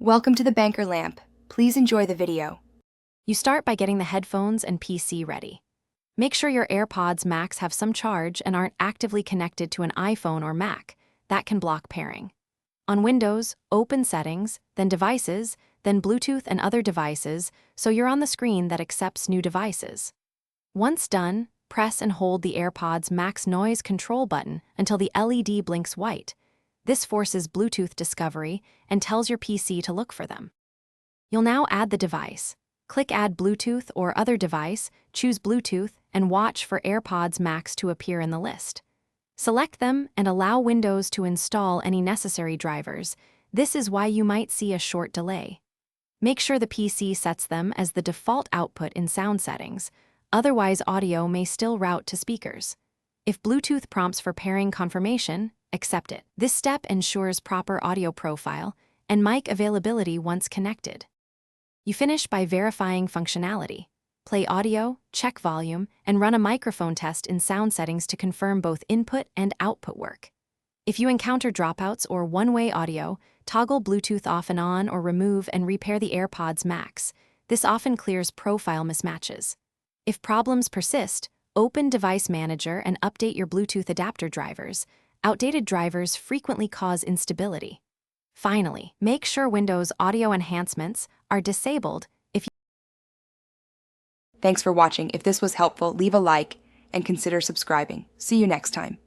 Welcome to the Banker Lamp. Please enjoy the video. You start by getting the headphones and PC ready. Make sure your AirPods Max have some charge and aren't actively connected to an iPhone or Mac. That can block pairing. On Windows, open Settings, then Devices, then Bluetooth and other devices, so you're on the screen that accepts new devices. Once done, press and hold the AirPods Max noise control button until the LED blinks white. This forces Bluetooth discovery and tells your PC to look for them. You'll now add the device. Click Add Bluetooth or Other Device, choose Bluetooth, and watch for AirPods Max to appear in the list. Select them and allow Windows to install any necessary drivers. This is why you might see a short delay. Make sure the PC sets them as the default output in sound settings, otherwise audio may still route to speakers. If Bluetooth prompts for pairing confirmation, accept it. This step ensures proper audio profile and mic availability once connected. You finish by verifying functionality. Play audio, check volume, and run a microphone test in sound settings to confirm both input and output work. If you encounter dropouts or one-way audio, toggle Bluetooth off and on or remove and repair the AirPods Max. This often clears profile mismatches. If problems persist, open Device Manager and update your Bluetooth adapter drivers. Outdated drivers frequently cause instability. Finally, make sure Windows audio enhancements are disabled if you... Thanks for watching. If this was helpful, leave a like and consider subscribing. See you next time.